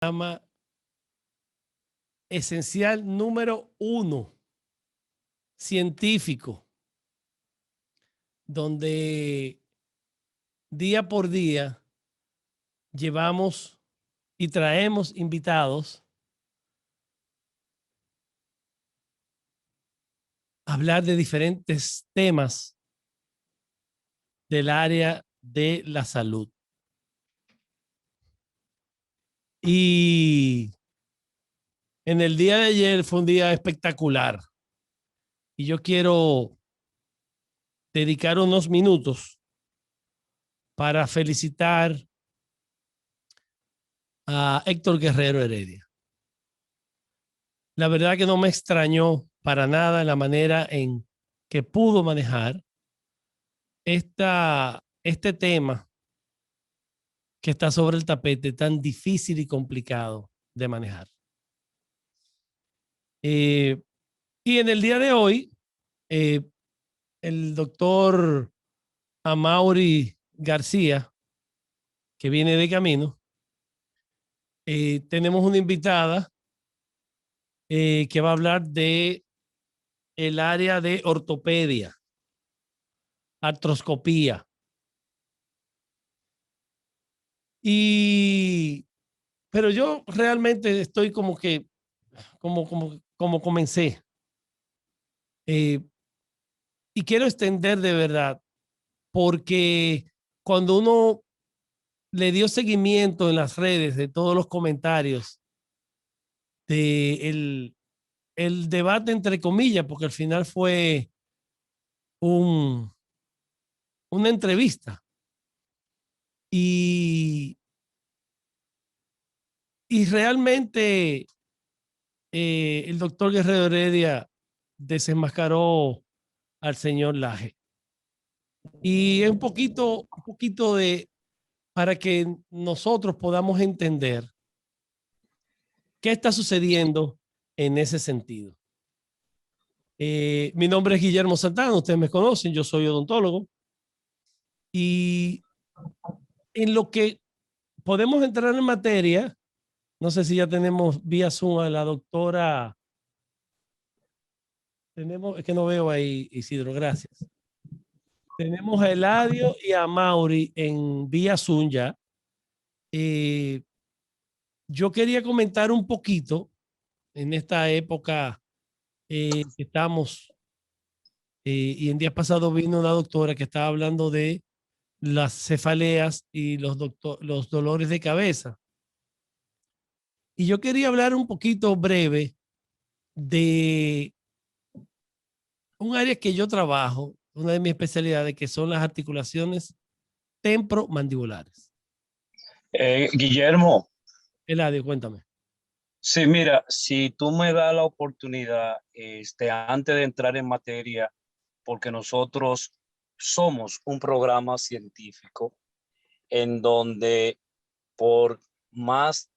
Programa esencial número 1, científico, donde día por día llevamos y traemos invitados a hablar de diferentes temas del área de la salud. Y en el día de ayer fue un día espectacular. Y yo quiero dedicar unos minutos para felicitar a Héctor Guerrero Heredia. La verdad que no me extrañó para nada la manera en que pudo manejar este tema que está sobre el tapete tan difícil y complicado de manejar. Y en el día de hoy, el doctor Amaury García, que viene de camino, tenemos una invitada que va a hablar de el área de ortopedia, artroscopía. Pero yo realmente estoy como comencé. Y quiero extender de verdad, porque cuando uno le dio seguimiento en las redes de todos los comentarios de el debate entre comillas, porque al final fue una entrevista. Y realmente el doctor Guerrero Heredia desenmascaró al señor Laje. Y es un poquito para que nosotros podamos entender qué está sucediendo en ese sentido. Mi nombre es Guillermo Santana, ustedes me conocen, yo soy odontólogo. Y en lo que podemos entrar en materia, no sé si ya tenemos vía Zoom a la doctora. Es que no veo ahí, Isidro, gracias. Tenemos a Eladio y a Mauri en vía Zoom ya. Yo quería comentar un poquito en esta época que estamos, y en días pasados vino una doctora que estaba hablando de las cefaleas y los dolores de cabeza. Y yo quería hablar un poquito breve de un área que yo trabajo, una de mis especialidades, que son las articulaciones temporomandibulares. Guillermo, Eladio, cuéntame. sí, mira, si tú me das la oportunidad, antes de entrar en materia, porque nosotros somos un programa científico en donde por más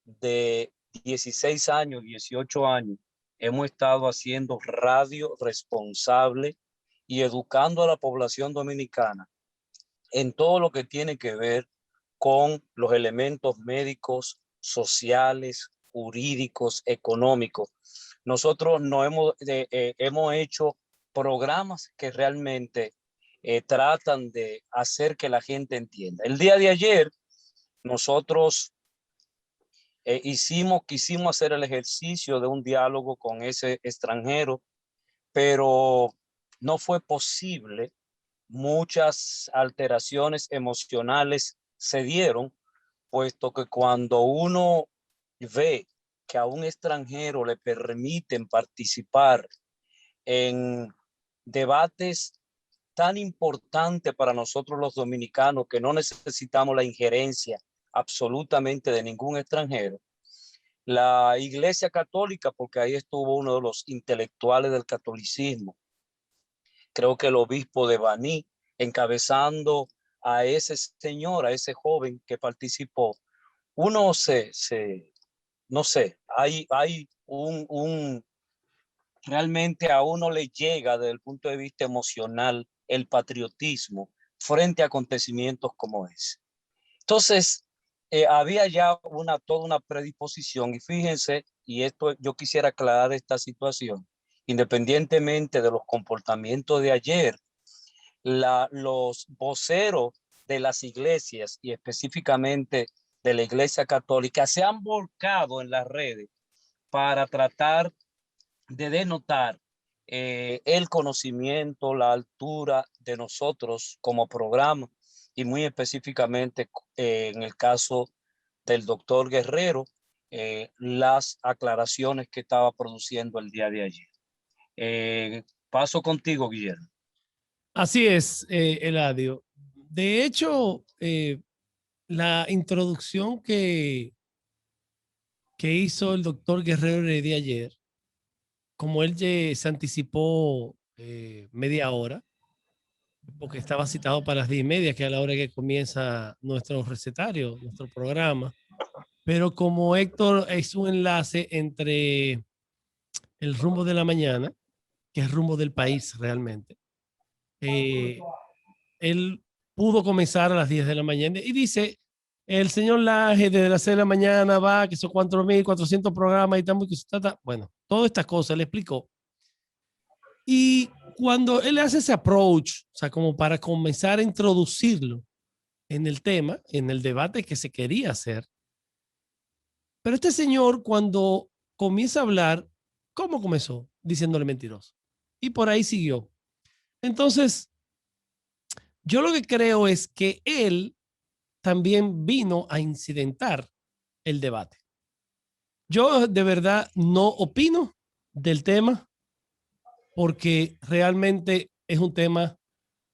de 16 años, 18 años, hemos estado haciendo radio responsable y educando a la población dominicana en todo lo que tiene que ver con los elementos médicos, sociales, jurídicos, económicos. Nosotros no hemos hecho programas que realmente tratan de hacer que la gente entienda. El día de ayer nosotros quisimos hacer el ejercicio de un diálogo con ese extranjero, pero no fue posible. Muchas alteraciones emocionales se dieron, puesto que cuando uno ve que a un extranjero le permiten participar en debates tan importantes para nosotros los dominicanos, que no necesitamos la injerencia absolutamente de ningún extranjero, la Iglesia Católica, porque ahí estuvo uno de los intelectuales del catolicismo, creo que el obispo de Baní, encabezando a ese señor, a ese joven que participó, uno no sé, hay realmente a uno le llega desde el punto de vista emocional el patriotismo frente a acontecimientos como ese. Entonces, había ya toda una predisposición y fíjense, y esto yo quisiera aclarar esta situación, independientemente de los comportamientos de ayer, los voceros de las iglesias y específicamente de la Iglesia Católica se han volcado en las redes para tratar de denotar el conocimiento, la altura de nosotros como programa y muy específicamente en el caso del doctor Guerrero, las aclaraciones que estaba produciendo el día de ayer. Paso contigo, Guillermo. Así es, Eladio. De hecho, la introducción que hizo el doctor Guerrero Heredia ayer, como él se anticipó media hora, porque estaba citado para las 10:30, que es a la hora que comienza nuestro recetario, nuestro programa. Pero como Héctor es un enlace entre el rumbo de la mañana, que es el rumbo del país realmente, él pudo comenzar a las 10 de la mañana y dice, el señor Laje desde las 6 de la mañana va, que son 4.400 programas y tal, bueno, todas estas cosas le explicó. Y cuando él hace ese approach, o sea, como para comenzar a introducirlo en el tema, en el debate que se quería hacer, pero este señor cuando comienza a hablar, ¿cómo comenzó? Diciéndole mentiroso. Y por ahí siguió. Entonces, yo lo que creo es que él también vino a incidentar el debate. Yo de verdad no opino del tema porque realmente es un tema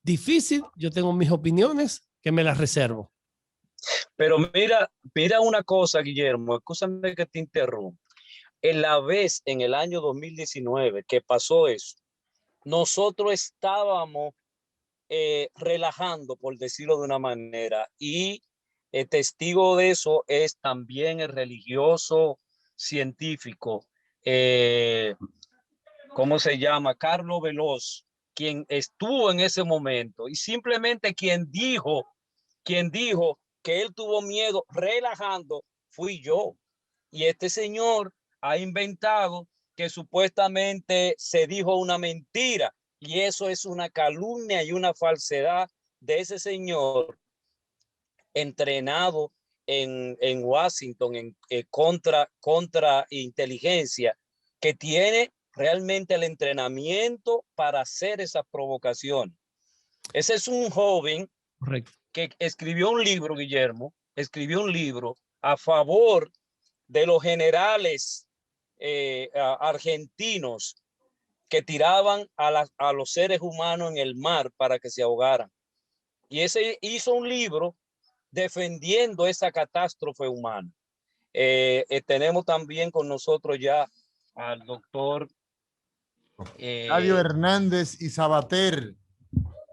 difícil. Yo tengo mis opiniones que me las reservo. Pero mira una cosa, Guillermo, escúchame que te interrumpa. En la vez, en el año 2019 que pasó eso, nosotros estábamos relajando, por decirlo de una manera, y el testigo de eso es también el religioso científico, ¿cómo se llama? Carlos Veloz, quien estuvo en ese momento y simplemente quien dijo que él tuvo miedo relajando fui yo. Y este señor ha inventado que supuestamente se dijo una mentira y eso es una calumnia y una falsedad de ese señor entrenado en Washington contra inteligencia, que tiene realmente el entrenamiento para hacer esas provocaciones. Ese es un joven Correcto. Que escribió un libro, Guillermo, escribió un libro a favor de los generales argentinos que tiraban a los seres humanos en el mar para que se ahogaran. Y ese hizo un libro defendiendo esa catástrofe humana. Tenemos también con nosotros ya al doctor Eladio Hernández y Sabater.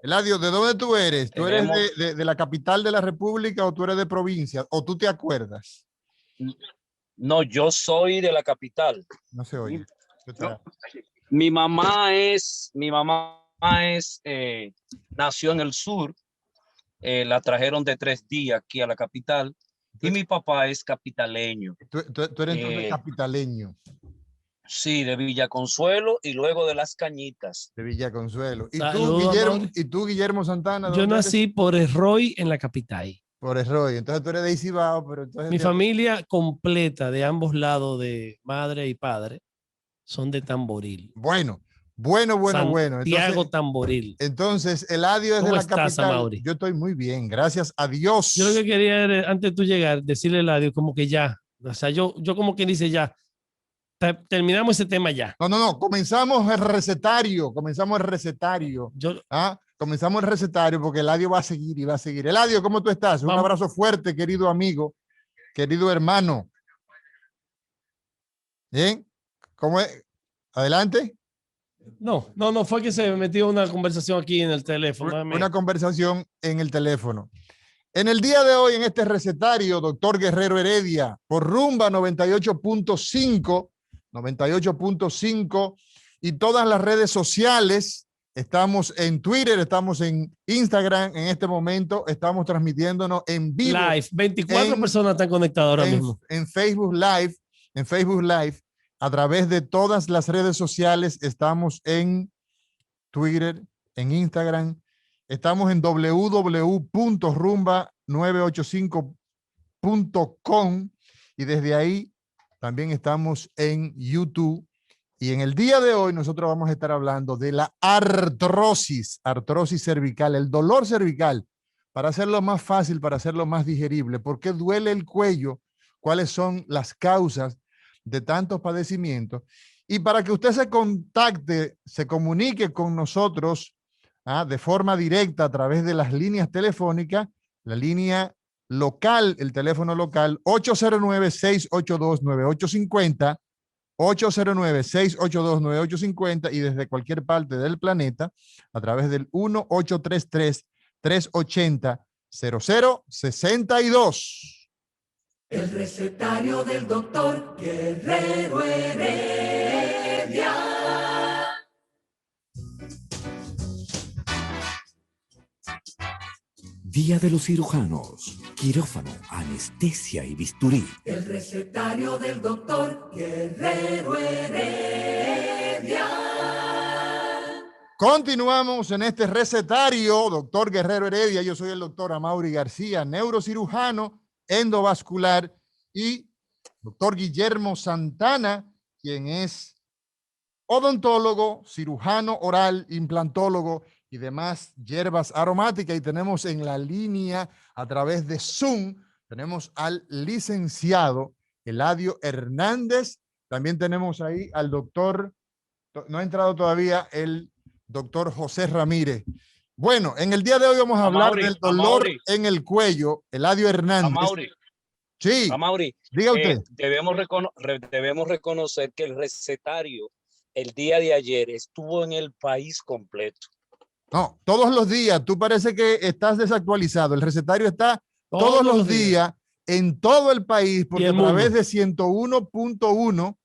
Eladio, ¿de dónde tú eres? ¿Tú eres de la capital de la República o tú eres de provincia? ¿O tú te acuerdas? No, yo soy de la capital. No se oye. Mi mamá nació en el sur. La trajeron de 3 días aquí a la capital. Y mi papá es capitaleño. Tú eres entonces capitaleño. Sí, de Villa Consuelo y luego de Las Cañitas. De Villa Consuelo. ¿Y tú, Guillermo Santana? Yo nací por Erroy en la capital. Por Erroy. Entonces tú eres de Isibao, pero entonces... Mi familia completa de ambos lados de madre y padre son de Tamboril. Bueno. Santiago Entonces, Tamboril. Entonces, Eladio es de la capital. Amaury? Yo estoy muy bien, gracias a Dios. Yo lo que quería era, antes de tú llegar, decirle a Eladio como que ya. O sea, yo como que dice ya. Terminamos ese tema ya. No. Comenzamos el recetario. Comenzamos el recetario porque Eladio va a seguir y va a seguir. Eladio, ¿cómo tú estás? Un abrazo fuerte, querido amigo, querido hermano. ¿Bien? ¿Cómo es? Adelante. No, fue que se metió una conversación aquí en el teléfono. Una conversación en el teléfono. En el día de hoy, en este recetario, doctor Guerrero Heredia, por Rumba 98.5 y todas las redes sociales, Estamos en Twitter, estamos en Instagram. En este momento estamos transmitiéndonos en vivo. Live. 24 personas están conectadas ahora mismo. En Facebook Live, a través de todas las redes sociales. Estamos en Twitter, en Instagram. Estamos en www.rumba985.com y desde ahí también estamos en YouTube. Y en el día de hoy nosotros vamos a estar hablando de la artrosis cervical, el dolor cervical, para hacerlo más fácil, para hacerlo más digerible. ¿Por qué duele el cuello? ¿Cuáles son las causas de tantos padecimientos? Y para que usted se contacte, se comunique con nosotros de forma directa a través de las líneas telefónicas, la línea local, el teléfono local 809-682-9850, 809-682-9850 y desde cualquier parte del planeta a través del 1-833-380-0062. El recetario del doctor Guerrero Heredia. Día de los cirujanos, quirófano, anestesia y bisturí. El recetario del doctor Guerrero Heredia. Continuamos en este recetario, doctor Guerrero Heredia. Yo soy el doctor Amaury García, neurocirujano, endovascular, y doctor Guillermo Santana, quien es odontólogo, cirujano oral, implantólogo y demás hierbas aromáticas. Y tenemos en la línea a través de Zoom, tenemos al licenciado Eladio Hernández. También tenemos ahí al doctor, no ha entrado todavía, el doctor José Ramírez. Bueno, en el día de hoy vamos a hablar del dolor en el cuello. Eladio Hernández. Sí, Amaury, diga usted. Debemos reconocer que el recetario el día de ayer estuvo en el país completo. No, todos los días. Tú parece que estás desactualizado. El recetario está todos los días en todo el país, porque a través de 101.1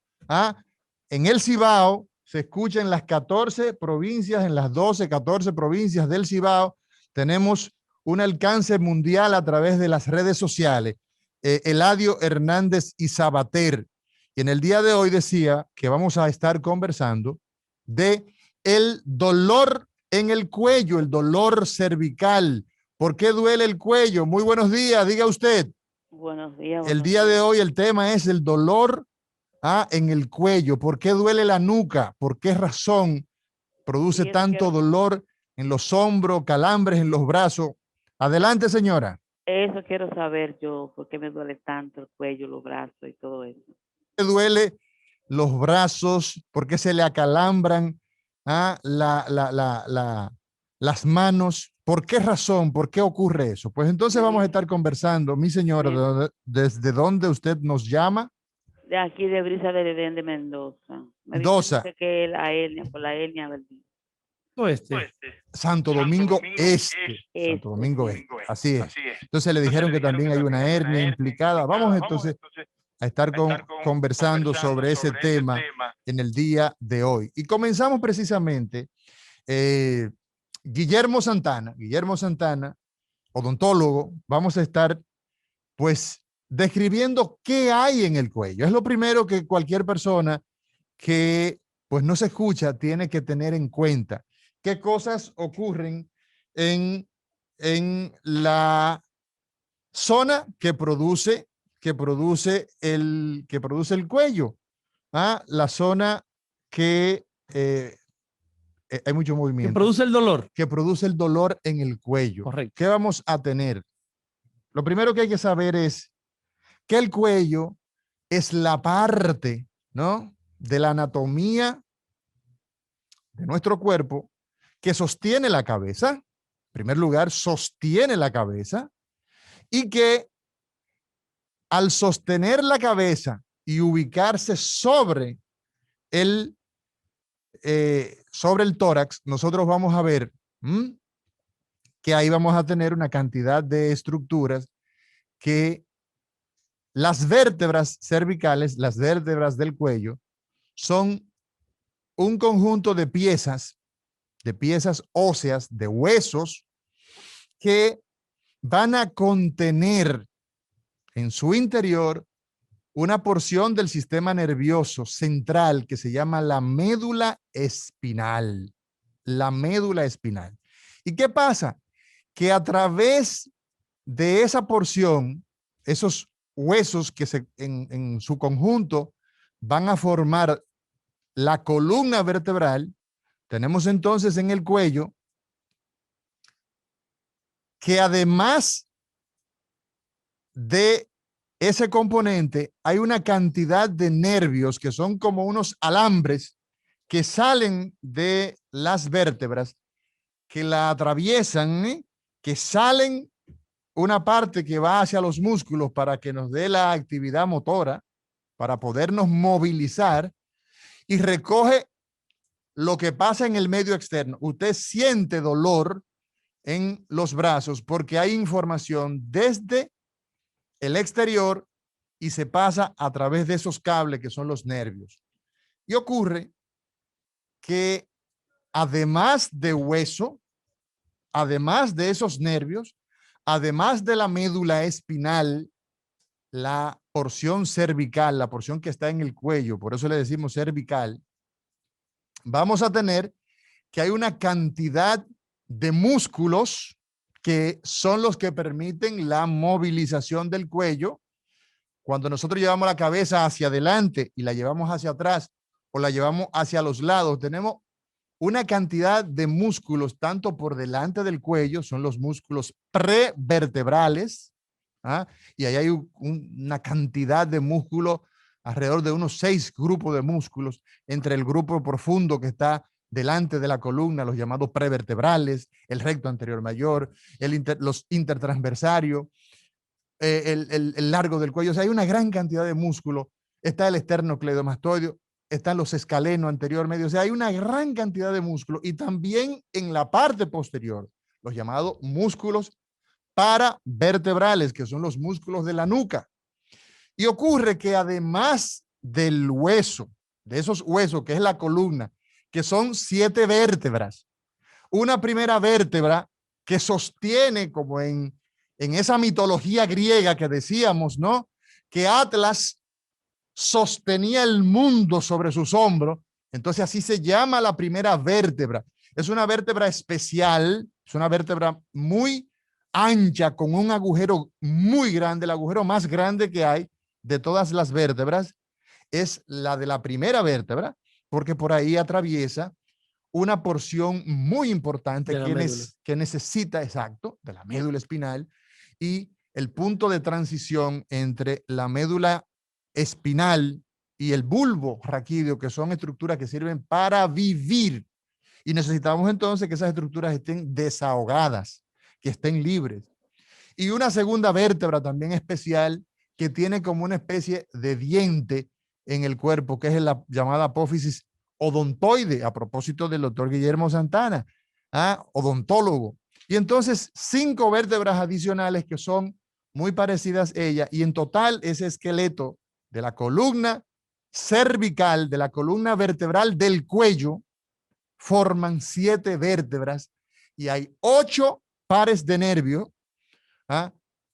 en el Cibao se escucha en las 14 provincias, en las 12, 14 provincias del Cibao. Tenemos un alcance mundial a través de las redes sociales. Eladio Hernández y Sabater. Y en el día de hoy decía que vamos a estar conversando de el dolor en el cuello, el dolor cervical. ¿Por qué duele el cuello? Muy buenos días, diga usted. Buenos días. El día de hoy el tema es el dolor en el cuello. ¿Por qué duele la nuca? ¿Por qué razón produce tanto dolor en los hombros, calambres en los brazos? Adelante, señora. Eso quiero saber yo, ¿por qué me duele tanto el cuello, los brazos y todo eso? ¿Por qué duele los brazos? ¿Por qué se le acalambran las manos? ¿Por qué razón? ¿Por qué ocurre eso? Pues entonces vamos a estar conversando, mi señora, ¿desde dónde usted nos llama? De aquí de Brisa del Edén de Mendoza. Mendoza. Que la hernia, por la hernia, ¿verdad? Santo Domingo Este. Santo Domingo Este. Así es. Entonces le dijeron que también hay una hernia implicada. Vamos entonces a estar conversando sobre ese tema en el día de hoy. Y comenzamos precisamente, Guillermo Santana, odontólogo, vamos a estar pues describiendo qué hay en el cuello. Es lo primero que cualquier persona que pues no se escucha tiene que tener en cuenta. ¿Qué cosas ocurren en la zona que produce el cuello? La zona que hay mucho movimiento. Que produce el dolor. Que produce el dolor en el cuello. Correcto. ¿Qué vamos a tener? Lo primero que hay que saber es que el cuello es la parte, ¿no?, de la anatomía de nuestro cuerpo que sostiene la cabeza. En primer lugar, sostiene la cabeza, y que al sostener la cabeza y ubicarse sobre el tórax, nosotros vamos a ver que ahí vamos a tener una cantidad de estructuras que las vértebras cervicales, las vértebras del cuello, son un conjunto de piezas de piezas óseas, de huesos, que van a contener en su interior una porción del sistema nervioso central que se llama la médula espinal. La médula espinal. ¿Y qué pasa? Que a través de esa porción, esos huesos que en su conjunto van a formar la columna vertebral, tenemos entonces en el cuello que además de ese componente hay una cantidad de nervios que son como unos alambres que salen de las vértebras, que la atraviesan, que salen una parte que va hacia los músculos para que nos dé la actividad motora, para podernos movilizar, y recoge lo que pasa en el medio externo. Usted siente dolor en los brazos porque hay información desde el exterior y se pasa a través de esos cables que son los nervios. Y ocurre que además de hueso, además de esos nervios, además de la médula espinal, la porción cervical, la porción que está en el cuello, por eso le decimos cervical, vamos a tener que hay una cantidad de músculos que son los que permiten la movilización del cuello. Cuando nosotros llevamos la cabeza hacia adelante y la llevamos hacia atrás o la llevamos hacia los lados, tenemos una cantidad de músculos tanto por delante del cuello, son los músculos prevertebrales, y ahí hay una cantidad de músculos, alrededor de unos 6 grupos de músculos, entre el grupo profundo que está delante de la columna, los llamados prevertebrales, el recto anterior mayor, los intertransversarios, el largo del cuello. O sea, hay una gran cantidad de músculos. Está el esternocleidomastoideo, están los escalenos anterior medio. O sea, hay una gran cantidad de músculos, y también en la parte posterior, los llamados músculos paravertebrales, que son los músculos de la nuca. Y ocurre que además del hueso, de esos huesos que es la columna, que son 7 vértebras, una primera vértebra que sostiene, como en esa mitología griega que decíamos, ¿no? Que Atlas sostenía el mundo sobre sus hombros. Entonces así se llama la primera vértebra. Es una vértebra especial, es una vértebra muy ancha con un agujero muy grande. El agujero más grande que hay de todas las vértebras es la de la primera vértebra, porque por ahí atraviesa una porción muy importante que necesita, exacto, de la médula espinal, y el punto de transición entre la médula espinal y el bulbo raquídeo, que son estructuras que sirven para vivir. Y necesitamos entonces que esas estructuras estén desahogadas, que estén libres. Y una segunda vértebra también especial que tiene como una especie de diente en el cuerpo, que es la llamada apófisis odontoide, a propósito del doctor Guillermo Santana, odontólogo. Y entonces 5 vértebras adicionales que son muy parecidas a ella, y en total ese esqueleto de la columna cervical, de la columna vertebral del cuello, forman 7 vértebras, y hay 8 pares de nervios,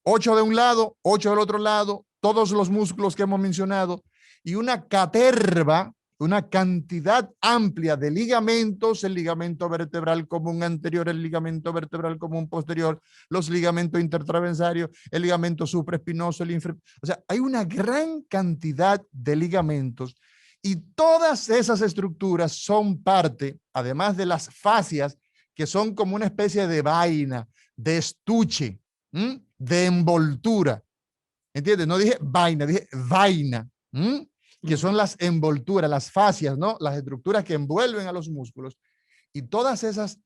8 de un lado, 8 del otro lado, todos los músculos que hemos mencionado, y una caterva, una cantidad amplia de ligamentos, el ligamento vertebral común anterior, el ligamento vertebral común posterior, los ligamentos intertransversarios, el ligamento supraespinoso, o sea, hay una gran cantidad de ligamentos, y todas esas estructuras son parte, además de las fascias, que son como una especie de vaina, de estuche, de envoltura. ¿Entiendes? No dije vaina, dije vaina. Que son las envolturas, las fascias, ¿no? Las estructuras que envuelven a los músculos. Y todas esas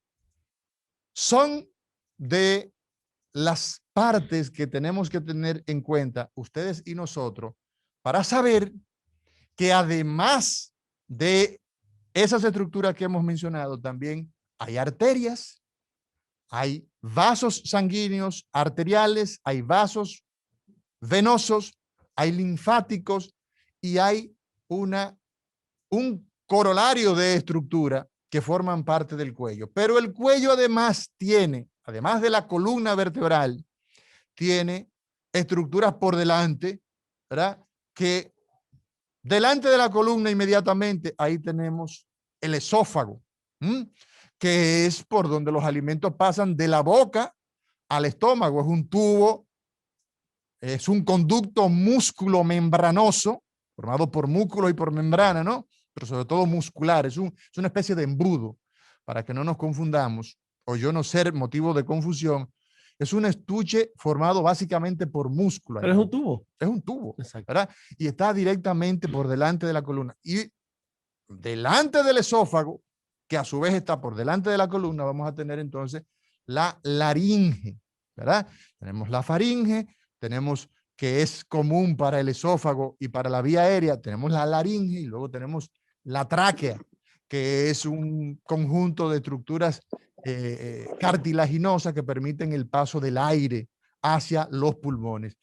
son de las partes que tenemos que tener en cuenta, ustedes y nosotros, para saber que además de esas estructuras que hemos mencionado, también hay arterias, hay vasos sanguíneos arteriales, hay vasos venosos, hay linfáticos, y hay un corolario de estructura que forman parte del cuello. Pero el cuello además tiene, además de la columna vertebral, tiene estructuras por delante, ¿verdad? Que delante de la columna inmediatamente, ahí tenemos el esófago, que es por donde los alimentos pasan de la boca al estómago. Es un tubo, es un conducto músculo-membranoso, formado por músculo y por membrana, ¿no? Pero sobre todo muscular. Es una especie de embudo, para que no nos confundamos, o yo no ser motivo de confusión. Es un estuche formado básicamente por músculo. Pero es un tubo. Es un tubo, Exacto. ¿verdad? Y está directamente por delante de la columna. Y delante del esófago, que a su vez está por delante de la columna, vamos a tener entonces la laringe, ¿verdad? Tenemos la faringe, tenemos, que es común para el esófago y para la vía aérea, tenemos la laringe, y luego tenemos la tráquea, que es un conjunto de estructuras cartilaginosas que permiten el paso del aire hacia los pulmones.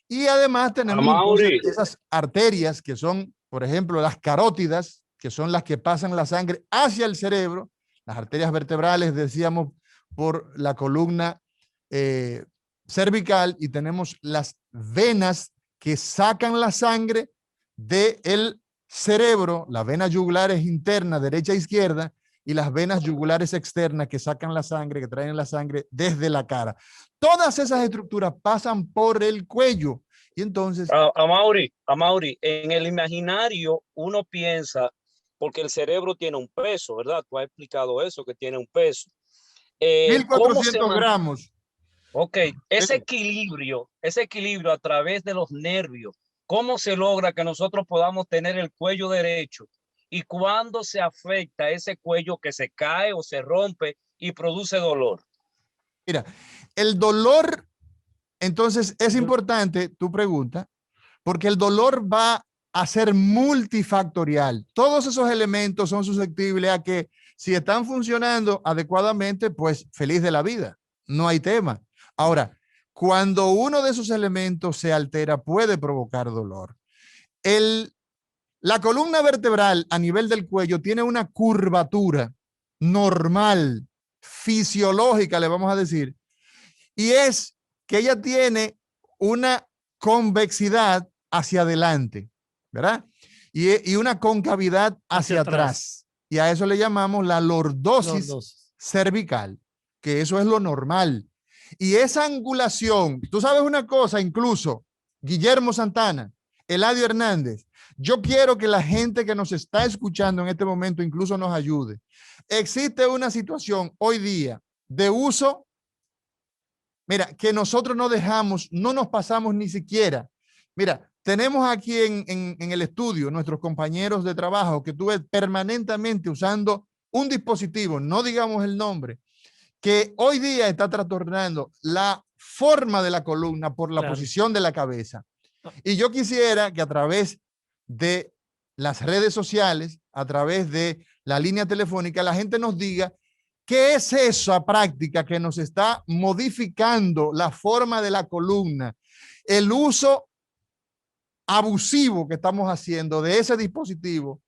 Y además tenemos entonces esas arterias que son, por ejemplo, las carótidas, que son las que pasan la sangre hacia el cerebro, las arterias vertebrales, decíamos, por la columna cervical, y tenemos las venas que sacan la sangre del cerebro, las venas yugulares internas, derecha e izquierda, y las venas yugulares externas que sacan la sangre, que traen la sangre desde la cara. Todas esas estructuras pasan por el cuello. Y entonces... Amaury, en el imaginario uno piensa, porque el cerebro tiene un peso, ¿verdad? Tú has explicado eso, que tiene un peso. 1.400 gramos. Ok, ese equilibrio a través de los nervios, ¿cómo se logra que nosotros podamos tener el cuello derecho? ¿Y cuándo se afecta ese cuello que se cae o se rompe y produce dolor? Mira, el dolor, entonces es importante tu pregunta, porque el dolor va a ser multifactorial. Todos esos elementos son susceptibles a que, si están funcionando adecuadamente, pues feliz de la vida, no hay tema. Ahora, cuando uno de esos elementos se altera, puede provocar dolor. La columna vertebral a nivel del cuello tiene una curvatura normal, fisiológica, le vamos a decir, y es que ella tiene una convexidad hacia adelante, ¿verdad? Y una concavidad hacia atrás. Y a eso le llamamos la lordosis cervical, que eso es lo normal. Y esa angulación, tú sabes una cosa, incluso Guillermo Santana, Eladio Hernández, yo quiero que la gente que nos está escuchando en este momento incluso nos ayude. Existe una situación hoy día de uso, mira, que nosotros no dejamos, no nos pasamos ni siquiera. Mira, tenemos aquí en el estudio nuestros compañeros de trabajo que tú ves permanentemente usando un dispositivo, no digamos el nombre, que hoy día está trastornando la forma de la columna por la posición de la cabeza. Y yo quisiera que a través de las redes sociales, a través de la línea telefónica, la gente nos diga qué es esa práctica que nos está modificando la forma de la columna, el uso abusivo que estamos haciendo de ese dispositivo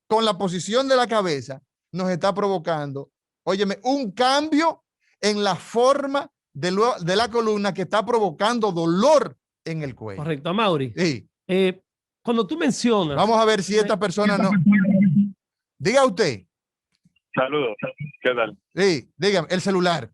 con la posición de la cabeza nos está provocando, óyeme, un cambio en la forma de la columna que está provocando dolor en el cuello. Correcto, Amaury. Sí. Cuando tú mencionas... Vamos a ver si esta persona no... Diga usted. Saludos. ¿Qué tal? Sí, dígame, el celular.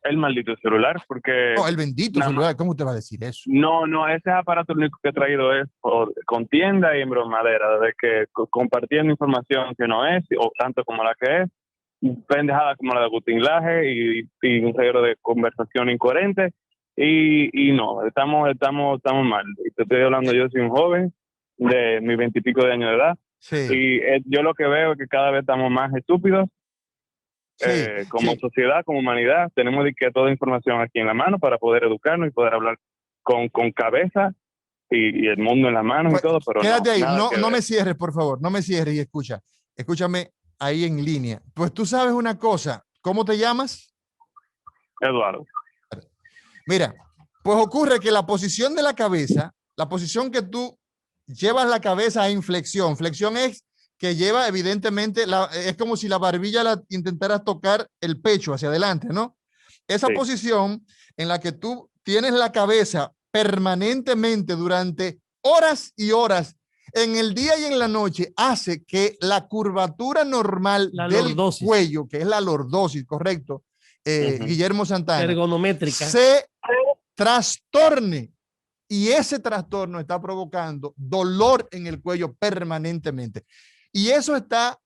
El maldito celular, porque... No, el bendito celular, ¿cómo usted va a decir eso? No, ese aparato único que he traído es con tienda y en bromadera, de que compartiendo información que no es, o tanto como la que es, pendejada como la de Agustín Laje y un reguero de conversación incoherente, y no, estamos mal. Y te estoy hablando, yo soy un joven de mis 20 y pico de años de edad, sí. Y yo lo que veo es que cada vez estamos más estúpidos. Sí, como sociedad, como humanidad, tenemos que toda información aquí en la mano para poder educarnos y poder hablar con cabeza y el mundo en las manos, pues, y todo. Pero quédate ahí, no me cierres, por favor, no me cierres y escúchame ahí en línea. Pues tú sabes una cosa, ¿cómo te llamas? Eduardo. Mira, pues ocurre que la posición de la cabeza, la posición que tú llevas la cabeza a inflexión, flexión es que lleva evidentemente, es como si la barbilla la intentaras tocar el pecho hacia adelante, ¿no? Esa Sí. posición en la que tú tienes la cabeza permanentemente durante horas y horas en el día y en la noche hace que la curvatura normal La del lordosis. cuello, que es la lordosis, correcto, Guillermo Santana, Ergonométrica. se trastorne. Y ese trastorno está provocando dolor en el cuello permanentemente. Y eso está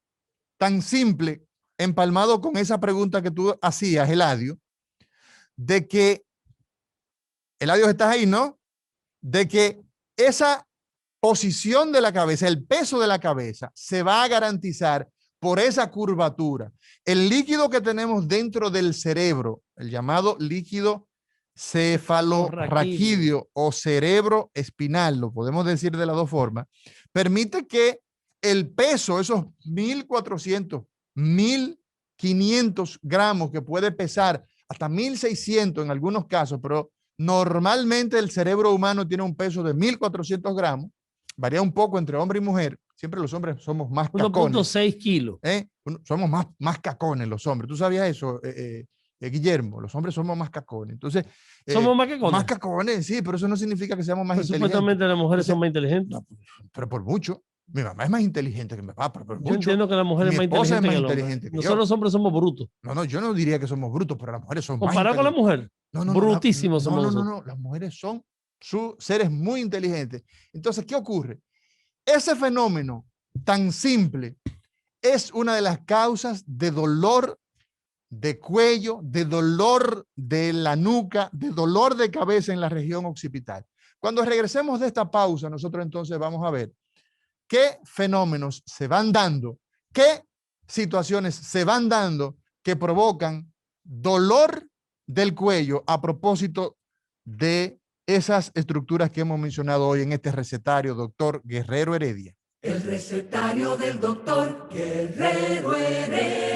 tan simple, empalmado con esa pregunta que tú hacías, Eladio, de que, Eladio, estás ahí, ¿no? De que esa posición de la cabeza, el peso de la cabeza, se va a garantizar por esa curvatura. El líquido que tenemos dentro del cerebro, el llamado líquido cefalorraquídeo o cerebro espinal, lo podemos decir de las dos formas, permite que el peso, esos 1.400, 1.500 gramos que puede pesar, hasta 1.600 en algunos casos, pero normalmente el cerebro humano tiene un peso de 1.400 gramos, varía un poco entre hombre y mujer, siempre los hombres somos más cacones. 1.6 kilos. Somos más cacones los hombres, ¿tú sabías eso? Guillermo, los hombres somos más cacones. Entonces, somos más cacones. Más cacones, sí, pero eso no significa que seamos más inteligentes. Supuestamente las mujeres son más inteligentes. No, pero por mucho. Mi mamá es más inteligente que mi papá, pero por mucho. Yo entiendo que la mujer es más inteligente que el hombre. Nosotros los hombres somos brutos. No, yo no diría que somos brutos, pero las mujeres son comparado con la mujer, brutísimos somos. No, las mujeres son seres muy inteligentes. Entonces, ¿qué ocurre? Ese fenómeno tan simple es una de las causas de dolor de cuello, de dolor de la nuca, de dolor de cabeza en la región occipital. Cuando regresemos de esta pausa, nosotros entonces vamos a ver qué fenómenos se van dando, qué situaciones se van dando que provocan dolor del cuello a propósito de esas estructuras que hemos mencionado hoy en este recetario, doctor Guerrero Heredia. El recetario del doctor Guerrero Heredia.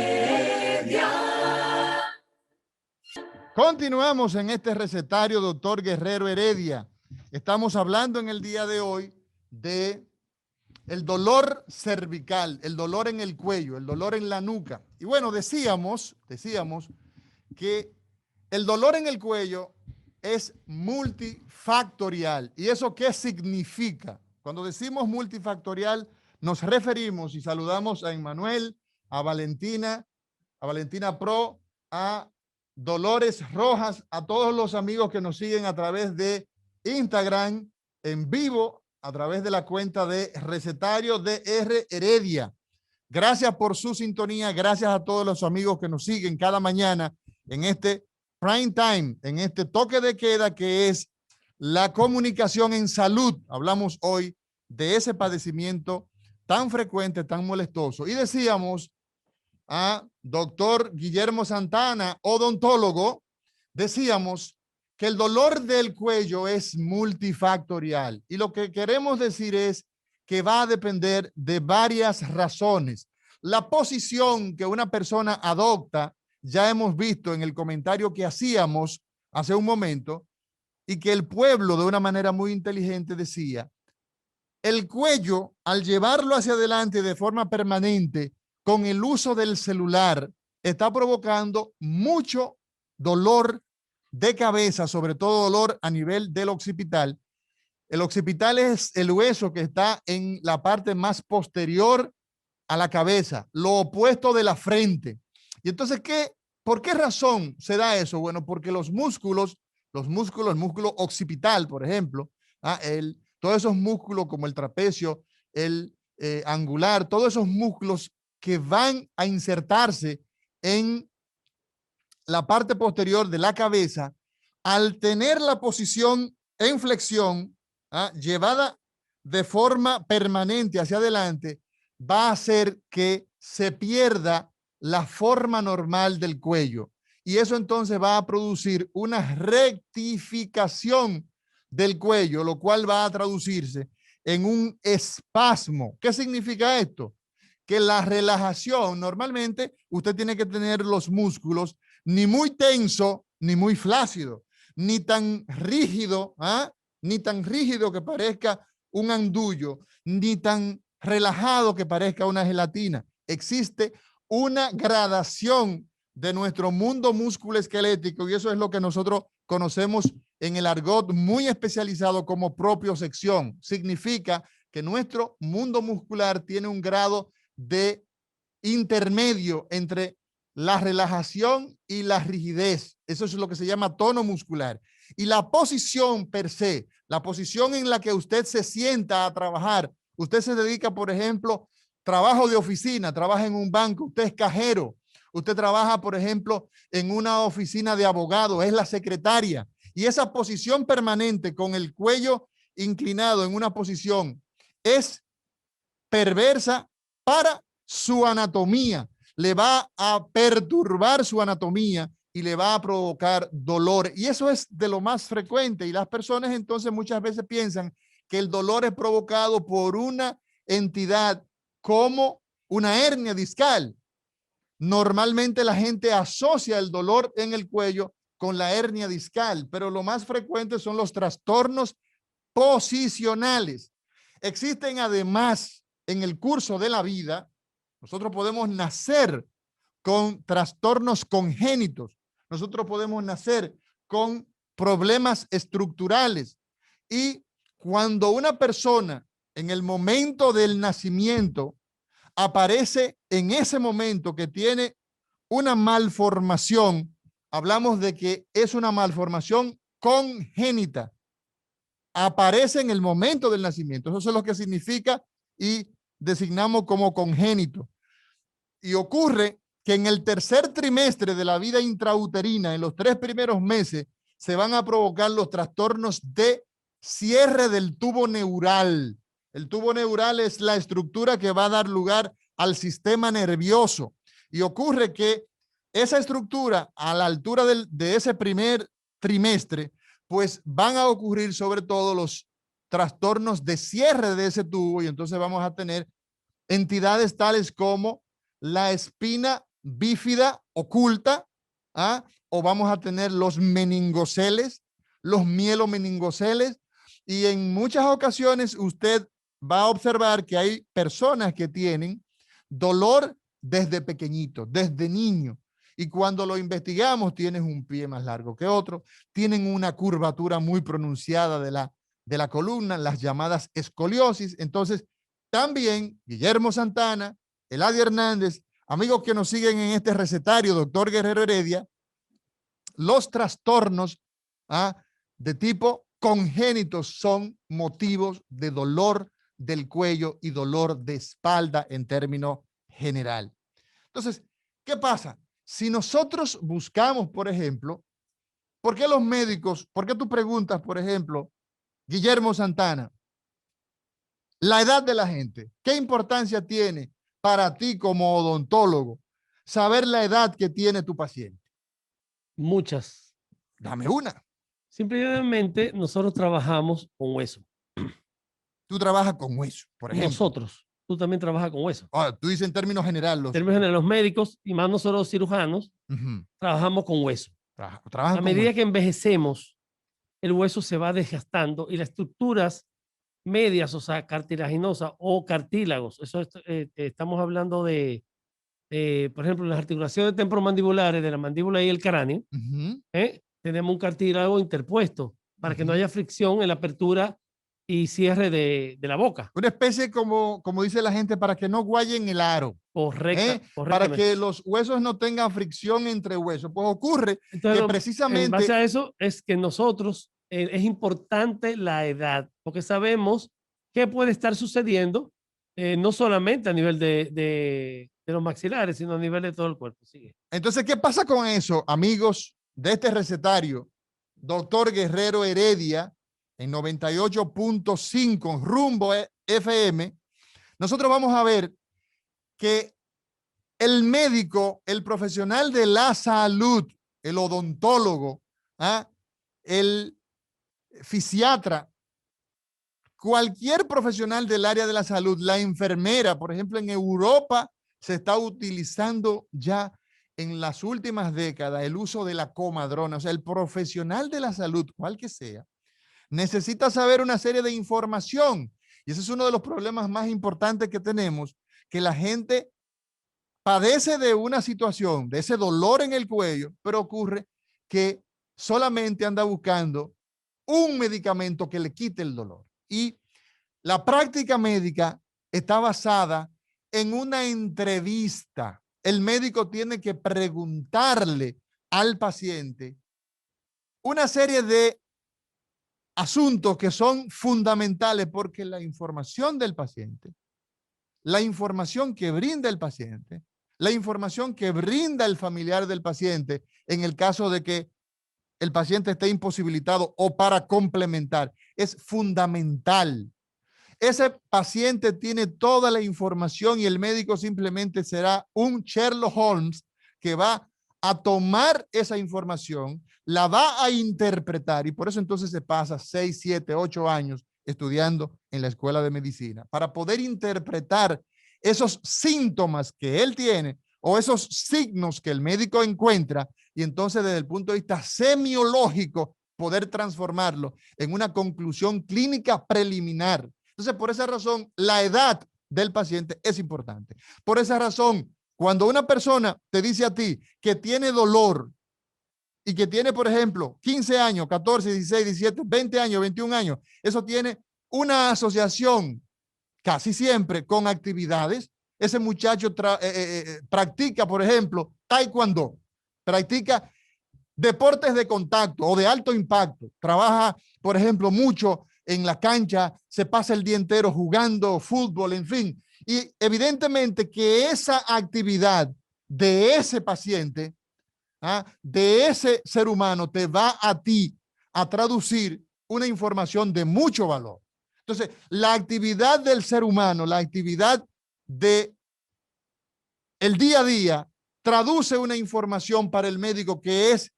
Continuamos en este recetario, doctor Guerrero Heredia. Estamos hablando en el día de hoy de el dolor cervical, el dolor en el cuello, el dolor en la nuca. Y bueno, decíamos que el dolor en el cuello es multifactorial. ¿Y eso qué significa? Cuando decimos multifactorial, nos referimos y saludamos a Emmanuel, a Valentina Pro, a Dolores Rojas, a todos los amigos que nos siguen a través de Instagram en vivo, a través de la cuenta de Recetario DR Heredia. Gracias por su sintonía, gracias a todos los amigos que nos siguen cada mañana en este prime time, en este toque de queda que es la comunicación en salud. Hablamos hoy de ese padecimiento tan frecuente, tan molestoso. Y decíamos a doctor Guillermo Santana, odontólogo, decíamos que el dolor del cuello es multifactorial. Y lo que queremos decir es que va a depender de varias razones. La posición que una persona adopta, ya hemos visto en el comentario que hacíamos hace un momento, y que el pueblo de una manera muy inteligente decía, el cuello, al llevarlo hacia adelante de forma permanente, con el uso del celular, está provocando mucho dolor de cabeza, sobre todo dolor a nivel del occipital. El occipital es el hueso que está en la parte más posterior a la cabeza, lo opuesto de la frente. Y entonces, ¿por qué razón se da eso? Bueno, porque el músculo occipital, por ejemplo, todos esos músculos como el trapecio, el angular, todos esos músculos que van a insertarse en la parte posterior de la cabeza, al tener la posición en flexión, llevada de forma permanente hacia adelante, va a hacer que se pierda la forma normal del cuello. Y eso entonces va a producir una rectificación del cuello, lo cual va a traducirse en un espasmo. ¿Qué significa esto? Que la relajación, normalmente usted tiene que tener los músculos ni muy tenso, ni muy flácido, ni tan rígido, ni tan rígido que parezca un andullo, ni tan relajado que parezca una gelatina. Existe una gradación de nuestro mundo musculoesquelético y eso es lo que nosotros conocemos en el argot muy especializado como propiocepción. Significa que nuestro mundo muscular tiene un grado de intermedio entre la relajación y la rigidez. Eso es lo que se llama tono muscular. Y la posición per se, la posición en la que usted se sienta a trabajar, usted se dedica, por ejemplo, trabajo de oficina, trabaja en un banco, usted es cajero, usted trabaja, por ejemplo, en una oficina de abogado, es la secretaria. Y esa posición permanente con el cuello inclinado en una posición es perversa para su anatomía. Le va a perturbar su anatomía y le va a provocar dolor. Y eso es de lo más frecuente. Y las personas entonces muchas veces piensan que el dolor es provocado por una entidad como una hernia discal. Normalmente la gente asocia el dolor en el cuello con la hernia discal, pero lo más frecuente son los trastornos posicionales. Existen además en el curso de la vida, nosotros podemos nacer con trastornos congénitos, nosotros podemos nacer con problemas estructurales y cuando una persona en el momento del nacimiento aparece en ese momento que tiene una malformación, hablamos de que es una malformación congénita. Aparece en el momento del nacimiento. Eso es lo que significa y designamos como congénito. Y ocurre que en el tercer trimestre de la vida intrauterina, en los 3 primeros meses, se van a provocar los trastornos de cierre del tubo neural. El tubo neural es la estructura que va a dar lugar al sistema nervioso. Y ocurre que esa estructura, a la altura de ese primer trimestre, pues van a ocurrir sobre todo los trastornos de cierre de ese tubo y entonces vamos a tener entidades tales como la espina bífida oculta, o vamos a tener los meningoceles, los mielomeningoceles, y en muchas ocasiones usted va a observar que hay personas que tienen dolor desde pequeñito, desde niño, y cuando lo investigamos tienen un pie más largo que otro, tienen una curvatura muy pronunciada de la columna, las llamadas escoliosis. Entonces, también Guillermo Santana, Eladio Hernández, amigos que nos siguen en este recetario, doctor Guerrero Heredia, los trastornos de tipo congénitos son motivos de dolor del cuello y dolor de espalda en términos general. Entonces, ¿qué pasa? Si nosotros buscamos, por ejemplo, ¿por qué los médicos, por qué tú preguntas, por ejemplo, Guillermo Santana, la edad de la gente? ¿Qué importancia tiene para ti como odontólogo saber la edad que tiene tu paciente? Muchas. Dame una. Simplemente nosotros trabajamos con hueso. Tú trabajas con hueso, por ejemplo. Nosotros. Tú también trabajas con hueso. Tú dices en términos generales. En términos generales, los médicos y más nosotros los cirujanos trabajamos con hueso. A medida que envejecemos, el hueso se va desgastando y las estructuras medias, o sea, cartilaginosas o cartílagos, eso estamos hablando de, por ejemplo, las articulaciones temporomandibulares de la mandíbula y el cráneo, tenemos un cartílago interpuesto para que no haya fricción en la apertura y cierre de la boca. Una especie como dice la gente, para que no guayen el aro. Correcto. Para que los huesos no tengan fricción entre huesos. Pues ocurre entonces, que precisamente... En base a eso es que nosotros, es importante la edad, porque sabemos qué puede estar sucediendo, no solamente a nivel de los maxilares, sino a nivel de todo el cuerpo. Sigue. Entonces, ¿qué pasa con eso, amigos de este recetario? Doctor Guerrero Heredia, en 98.5 Rumbo FM, nosotros vamos a ver que el médico, el profesional de la salud, el odontólogo, el fisiatra, cualquier profesional del área de la salud, la enfermera, por ejemplo, en Europa se está utilizando ya en las últimas décadas el uso de la comadrona. O sea, el profesional de la salud, cual que sea, necesita saber una serie de información Y ese es uno de los problemas más importantes que tenemos, que la gente padece de una situación, de ese dolor en el cuello, pero ocurre que solamente anda buscando un medicamento que le quite el dolor. Y la práctica médica está basada en una entrevista. El médico tiene que preguntarle al paciente una serie de asuntos que son fundamentales, porque la información del paciente, la información que brinda el paciente, la información que brinda el familiar del paciente en el caso de que el paciente esté imposibilitado o para complementar, es fundamental. Ese paciente tiene toda la información y el médico simplemente será un Sherlock Holmes que va a tomar esa información, la va a interpretar, y por eso entonces se pasa 6, 7, 8 años estudiando en la escuela de medicina para poder interpretar esos síntomas que él tiene o esos signos que el médico encuentra, y entonces desde el punto de vista semiológico poder transformarlo en una conclusión clínica preliminar. Entonces, por esa razón, la edad del paciente es importante. Por esa razón, cuando una persona te dice a ti que tiene dolor y que tiene, por ejemplo, 15 años, 14, 16, 17, 20 años, 21 años, eso tiene una asociación casi siempre con actividades. Ese muchacho practica, por ejemplo, taekwondo, practica deportes de contacto o de alto impacto, trabaja, por ejemplo, mucho en la cancha, se pasa el día entero jugando fútbol, en fin. Y evidentemente que esa actividad de ese paciente, de ese ser humano, te va a ti a traducir una información de mucho valor. Entonces, la actividad del ser humano, la actividad de el día a día, traduce una información para el médico que es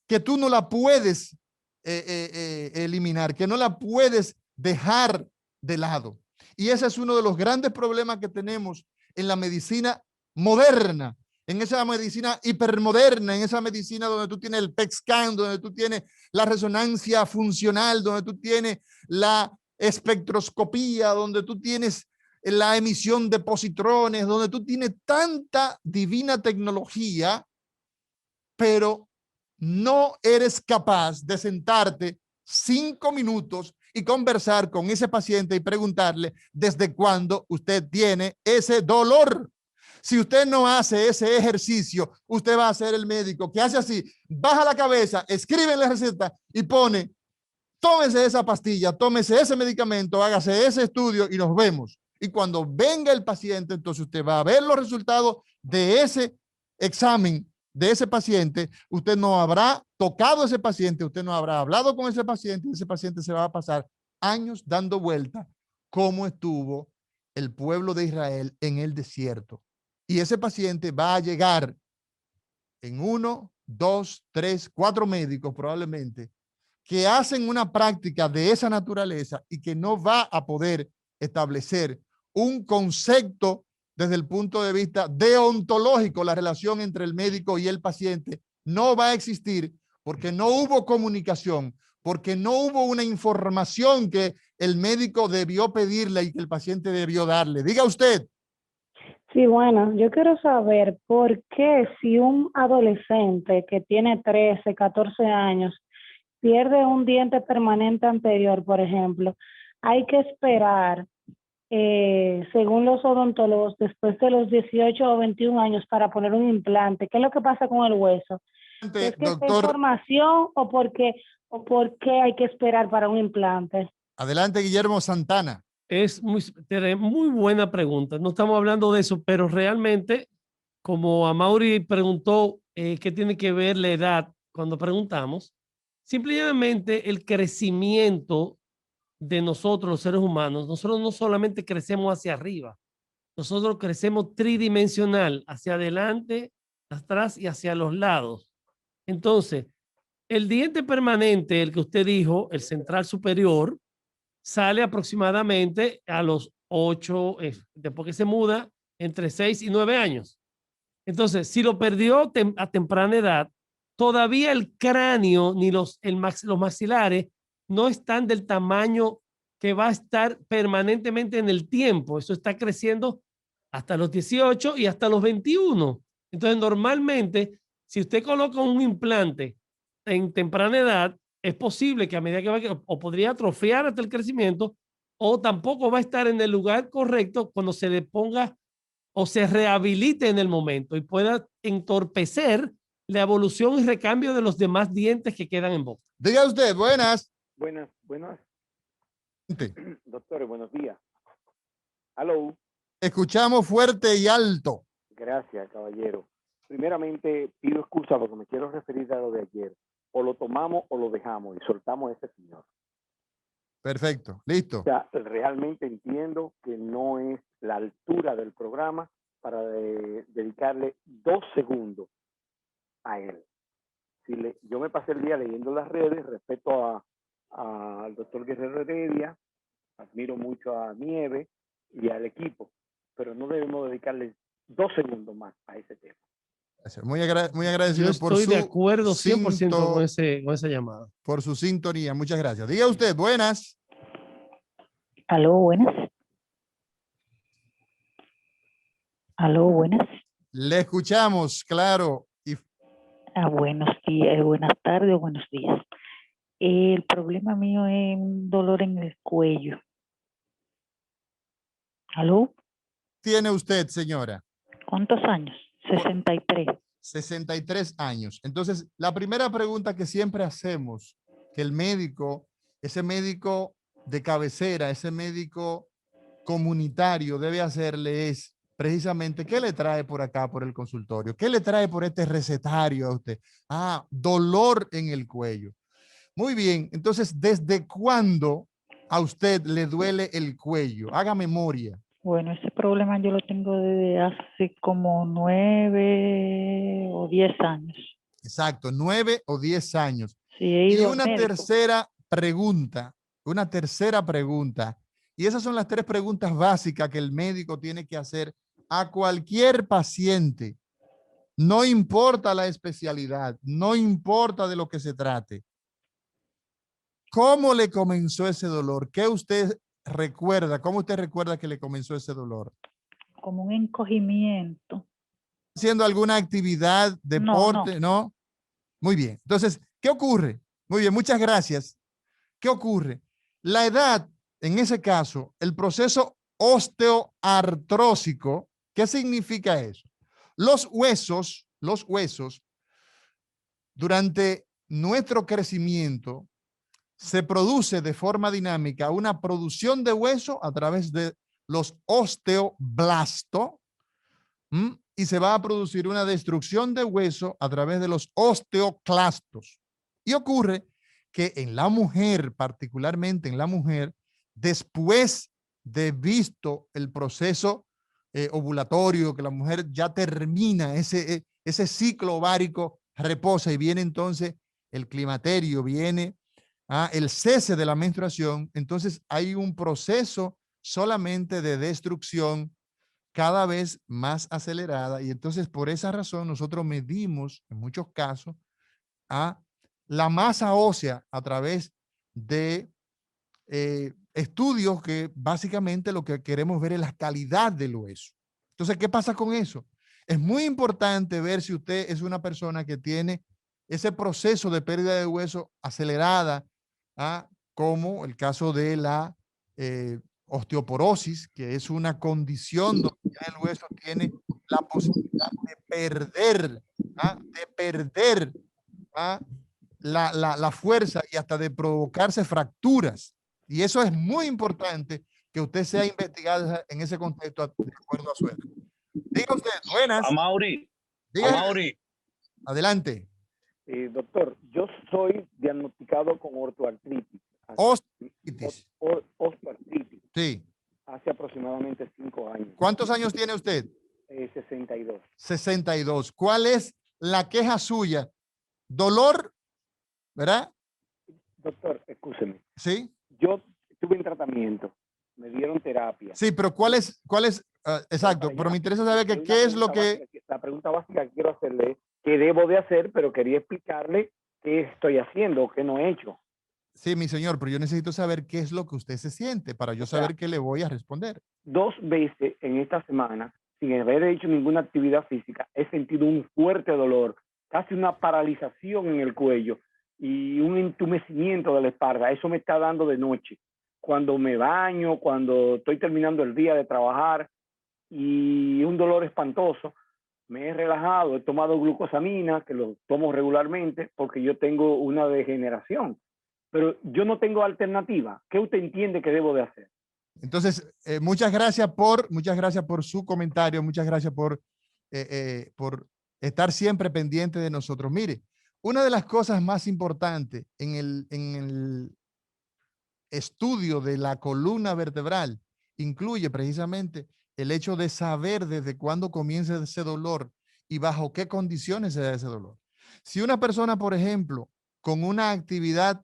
que tú no la puedes eliminar, que no la puedes dejar de lado. Y ese es uno de los grandes problemas que tenemos en la medicina moderna, en esa medicina hipermoderna, en esa medicina donde tú tienes el PET scan, donde tú tienes la resonancia funcional, donde tú tienes la espectroscopía, donde tú tienes la emisión de positrones, donde tú tienes tanta divina tecnología, pero no eres capaz de sentarte 5 minutos y conversar con ese paciente y preguntarle desde cuándo usted tiene ese dolor. Si usted no hace ese ejercicio, usted va a ser el médico que hace así, baja la cabeza, escribe la receta y pone, tómese esa pastilla, tómese ese medicamento, hágase ese estudio y nos vemos. Y cuando venga el paciente, entonces usted va a ver los resultados de ese examen de ese paciente. Usted no habrá tocado a ese paciente, usted no habrá hablado con ese paciente, y ese paciente se va a pasar años dando vuelta como estuvo el pueblo de Israel en el desierto. Y ese paciente va a llegar en 1, 2, 3, 4 médicos probablemente que hacen una práctica de esa naturaleza y que no va a poder establecer un concepto desde el punto de vista deontológico. La relación entre el médico y el paciente no va a existir porque no hubo comunicación, porque no hubo una información que el médico debió pedirle y que el paciente debió darle. Diga usted. Sí, bueno, yo quiero saber por qué si un adolescente que tiene 13, 14 años pierde un diente permanente anterior, por ejemplo, hay que esperar, según los odontólogos, después de los 18 o 21 años para poner un implante. ¿Qué es lo que pasa con el hueso? ¿Es que esta información o por qué hay que esperar para un implante? Adelante, Guillermo Santana. Es muy buena pregunta. No estamos hablando de eso, pero realmente, como Amaury preguntó, ¿qué tiene que ver la edad cuando preguntamos? Simplemente el crecimiento de nosotros, los seres humanos. Nosotros no solamente crecemos hacia arriba, nosotros crecemos tridimensional, hacia adelante, atrás y hacia los lados. Entonces, el diente permanente, el que usted dijo, el central superior, sale aproximadamente a los 8, después que se muda, entre 6 y 9 años. Entonces, si lo perdió a temprana edad, todavía el cráneo ni los maxilares no están del tamaño que va a estar permanentemente en el tiempo. Eso está creciendo hasta los 18 y hasta los 21. Entonces, normalmente, si usted coloca un implante en temprana edad, es posible que a medida que va, o podría atrofiar hasta el crecimiento, o tampoco va a estar en el lugar correcto cuando se le ponga o se rehabilite en el momento y pueda entorpecer la evolución y recambio de los demás dientes que quedan en boca. Diga usted, buenas. Buenas. Sí. Doctores, buenos días. Hello. Escuchamos fuerte y alto. Gracias, caballero. Primeramente, pido excusa porque me quiero referir a lo de ayer. O lo tomamos o lo dejamos y soltamos a ese señor. Perfecto, listo. O sea, realmente entiendo que no es la altura del programa para dedicarle 2 segundos a él. Yo me pasé el día leyendo las redes respecto al doctor Guerrero Heredia, admiro mucho a Nieve y al equipo, pero no debemos dedicarle 2 segundos más a ese tema. Muy agradecido. Yo por estoy su de acuerdo 100% con esa llamada. Por su sintonía. Muchas gracias. Diga usted, buenas. Aló, buenas. Aló, buenas. Le escuchamos, claro. Buenos días, buenas tardes o buenos días. El problema mío es un dolor en el cuello. ¿Aló? ¿Tiene usted, señora? ¿Cuántos años? 63. 63 años. Entonces, la primera pregunta que siempre hacemos, que el médico, ese médico de cabecera, ese médico comunitario debe hacerle es precisamente, ¿qué le trae por acá, por el consultorio? ¿Qué le trae por este recetario a usted? Dolor en el cuello. Muy bien, entonces, ¿desde cuándo a usted le duele el cuello? Haga memoria. Bueno, ese problema yo lo tengo desde hace como 9 o 10 años. Exacto, 9 o 10 años. Sí, he ido y una al médico. tercera pregunta, y esas son las 3 preguntas básicas que el médico tiene que hacer a cualquier paciente. No importa la especialidad, no importa de lo que se trate. ¿Cómo le comenzó ese dolor? ¿Qué usted recuerda? ¿Cómo usted recuerda que le comenzó ese dolor? Como un encogimiento. ¿Haciendo alguna actividad, deporte? No. Muy bien. Entonces, ¿qué ocurre? Muy bien, muchas gracias. ¿Qué ocurre? La edad, en ese caso, el proceso osteoartrósico, ¿qué significa eso? Los huesos, durante nuestro crecimiento, se produce de forma dinámica una producción de hueso a través de los osteoblastos y se va a producir una destrucción de hueso a través de los osteoclastos. Y ocurre que en la mujer, particularmente en la mujer, después de visto el proceso ovulatorio, que la mujer ya termina ese ciclo ovárico, reposa y viene entonces el climaterio, viene el cese de la menstruación, entonces hay un proceso solamente de destrucción cada vez más acelerada y entonces por esa razón nosotros medimos en muchos casos la masa ósea a través de estudios que básicamente lo que queremos ver es la calidad del hueso. Entonces, ¿qué pasa con eso? Es muy importante ver si usted es una persona que tiene ese proceso de pérdida de hueso acelerada, como el caso de la osteoporosis, que es una condición donde ya el hueso tiene la posibilidad de perder la fuerza y hasta de provocarse fracturas. Y eso es muy importante que usted sea investigado en ese contexto de acuerdo a su edad. Diga usted, buenas. Amaury. Adelante. Doctor, yo soy diagnosticado con ortoartritis. Osteoartritis. Osteoartritis. Sí. Hace aproximadamente 5 años. ¿Cuántos años tiene usted? 62. 62. ¿Cuál es la queja suya? ¿Dolor? ¿Verdad? Doctor, escúcheme. Sí. Yo estuve en tratamiento. Me dieron terapia. Sí, pero ¿cuál es? Exacto, pero me interesa saber que qué es lo que... La pregunta básica que quiero hacerle es qué debo de hacer, pero quería explicarle qué estoy haciendo o qué no he hecho. Sí, mi señor, pero yo necesito saber qué es lo que usted se siente para yo saber qué le voy a responder. 2 veces en esta semana, sin haber hecho ninguna actividad física, he sentido un fuerte dolor, casi una paralización en el cuello y un entumecimiento de la espalda. Eso me está dando de noche, cuando me baño, cuando estoy terminando el día de trabajar, y un dolor espantoso. Me he relajado, he tomado glucosamina, que lo tomo regularmente porque yo tengo una degeneración, pero yo no tengo alternativa. ¿Qué usted entiende que debo de hacer? Entonces, muchas gracias por su comentario, muchas gracias por estar siempre pendiente de nosotros. Mire, una de las cosas más importantes en el estudio de la columna vertebral incluye precisamente el hecho de saber desde cuándo comienza ese dolor y bajo qué condiciones se da ese dolor. Si una persona, por ejemplo, con una actividad,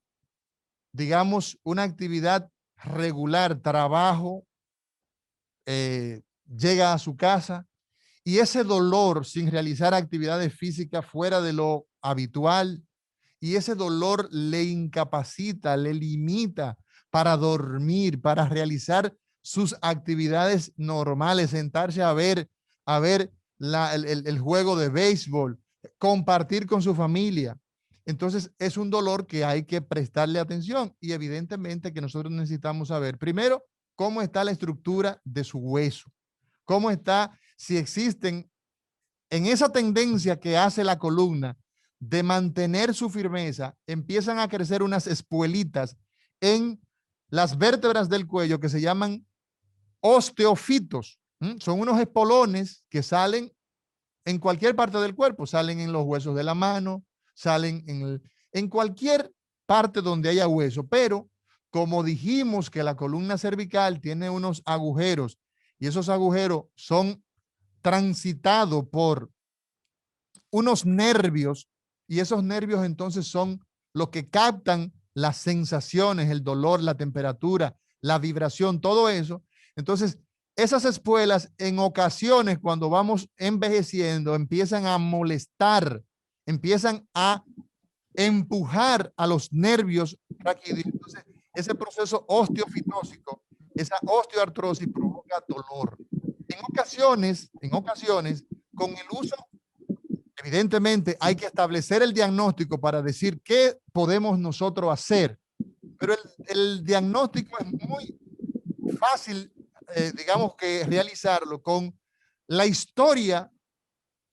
digamos, una actividad regular, trabajo, llega a su casa y ese dolor sin realizar actividades físicas fuera de lo habitual, y ese dolor le incapacita, le limita para dormir, para realizar sus actividades normales, sentarse a ver el juego de béisbol, compartir con su familia. Entonces es un dolor que hay que prestarle atención y evidentemente que nosotros necesitamos saber primero cómo está la estructura de su hueso, cómo está, si existen en esa tendencia que hace la columna de mantener su firmeza, empiezan a crecer unas espuelitas en las vértebras del cuello que se llaman osteofitos. Son unos espolones que salen en cualquier parte del cuerpo, salen en los huesos de la mano, salen en cualquier parte donde haya hueso, pero como dijimos que la columna cervical tiene unos agujeros y esos agujeros son transitados por unos nervios, y esos nervios entonces son los que captan las sensaciones, el dolor, la temperatura, la vibración, todo eso. Entonces, esas espuelas en ocasiones cuando vamos envejeciendo empiezan a molestar, empiezan a empujar a los nervios raquídeos. Entonces, ese proceso osteofitósico, esa osteoartrosis provoca dolor. En ocasiones, con el uso, evidentemente hay que establecer el diagnóstico para decir qué podemos nosotros hacer, pero el diagnóstico es muy fácil, digamos que realizarlo con la historia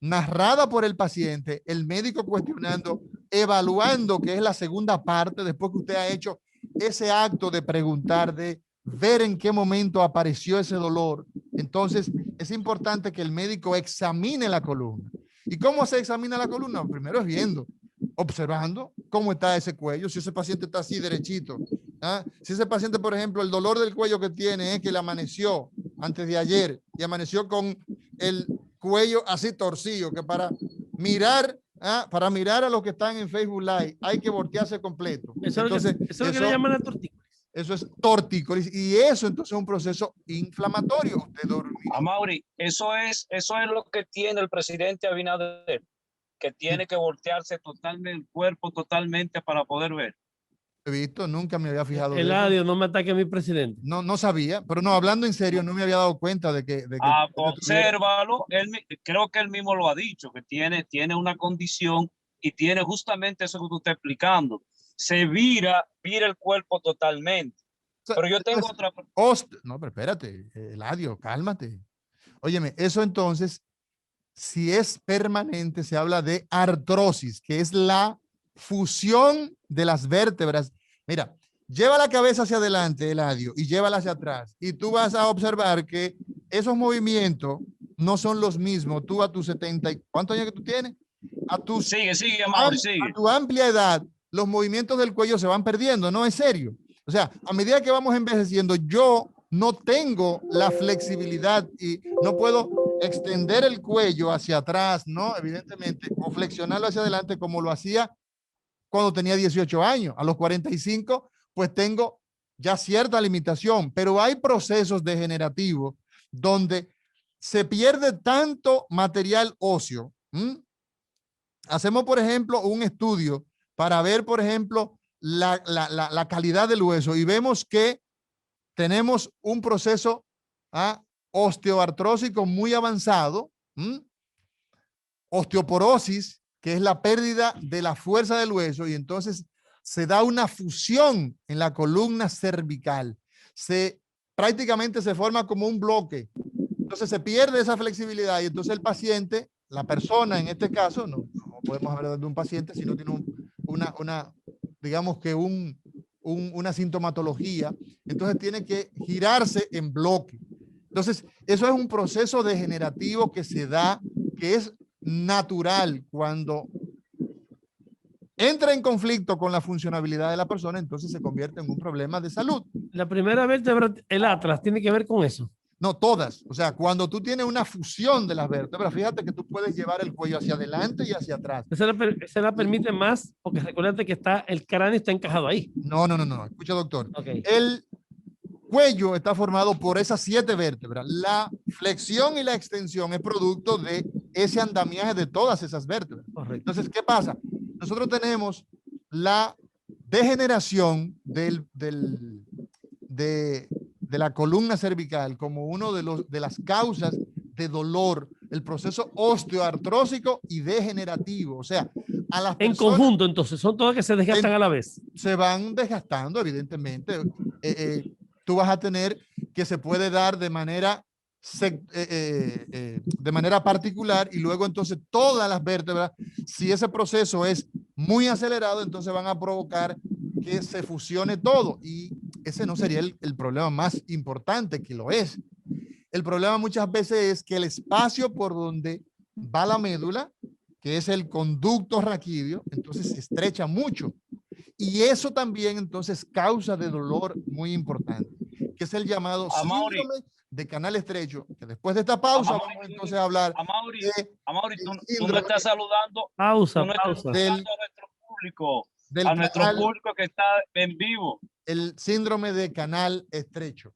narrada por el paciente, el médico cuestionando, evaluando, que es la segunda parte, después que usted ha hecho ese acto de preguntar, de ver en qué momento apareció ese dolor. Entonces, es importante que el médico examine la columna. ¿Y cómo se examina la columna? Primero es viendo, observando cómo está ese cuello, si ese paciente está así derechito. Si ese paciente, por ejemplo, el dolor del cuello que tiene es que le amaneció antes de ayer y amaneció con el cuello así torcido, que para mirar a los que están en Facebook Live hay que voltearse completo. Eso es lo que le llaman la tortícolis. Eso es tortícolis y eso entonces es un proceso inflamatorio. Usted dormir. Amaury, eso es lo que tiene el presidente Abinader, que tiene que voltearse totalmente el cuerpo totalmente para poder ver. He visto, nunca me había fijado. Eladio, no me ataque a mi presidente. No sabía, pero no, hablando en serio, no me había dado cuenta de que obsérvalo, creo que él mismo lo ha dicho, que tiene una condición y tiene justamente eso que tú estás explicando. Se vira el cuerpo totalmente. Pero yo tengo otra... No, pero espérate, Eladio, cálmate. Óyeme, eso entonces, si es permanente, se habla de artrosis, que es la fusión de las vértebras. Mira, lleva la cabeza hacia adelante, Eladio, y llévala hacia atrás. Y tú vas a observar que esos movimientos no son los mismos. Tú a tus 70, ¿cuántos años que tú tienes? Sigue, Amaury, sigue. A tu amplia edad, los movimientos del cuello se van perdiendo, no es serio. O sea, a medida que vamos envejeciendo, yo no tengo la flexibilidad y no puedo extender el cuello hacia atrás, ¿no? Evidentemente, o flexionarlo hacia adelante como lo hacía cuando tenía 18 años. A los 45, pues tengo ya cierta limitación, pero hay procesos degenerativos donde se pierde tanto material óseo. Hacemos, por ejemplo, un estudio para ver, por ejemplo, la calidad del hueso y vemos que tenemos un proceso osteoartrósico muy avanzado, osteoporosis, que es la pérdida de la fuerza del hueso, y entonces se da una fusión en la columna cervical. Prácticamente se forma como un bloque. Entonces se pierde esa flexibilidad y entonces el paciente, la persona en este caso, no podemos hablar de un paciente si no tiene digamos que una sintomatología, entonces tiene que girarse en bloque. Entonces, eso es un proceso degenerativo que se da, que es natural cuando entra en conflicto con la funcionabilidad de la persona, entonces se convierte en un problema de salud. La primera vértebra, el atlas, tiene que ver con eso. No, todas. O sea, cuando tú tienes una fusión de las vértebras, fíjate que tú puedes llevar el cuello hacia adelante y hacia atrás. Esa la permite más, porque recuérdate que el cráneo está encajado ahí. No. Escucha, doctor. Okay. El cuello está formado por esas 7 vértebras. La flexión y la extensión es producto de ese andamiaje de todas esas vértebras. Correcto. Entonces, ¿qué pasa? Nosotros tenemos la degeneración de la columna cervical como uno de las causas de dolor, el proceso osteoartrósico y degenerativo. O sea, a las en personas, conjunto, entonces, son todas que se desgastan a la vez. Se van desgastando, evidentemente. Tú vas a tener que se puede dar de manera particular y luego entonces todas las vértebras, si ese proceso es muy acelerado, entonces van a provocar que se fusione todo y ese no sería el problema más importante, que lo es. El problema muchas veces es que el espacio por donde va la médula, que es el conducto raquídeo, entonces se estrecha mucho y eso también entonces causa de dolor muy importante, que es el llamado síndrome de canal estrecho, que después de esta pausa vamos entonces a hablar Amaury, tú me estás saludando. Pausa. A nuestro público que está en vivo. El síndrome de canal estrecho.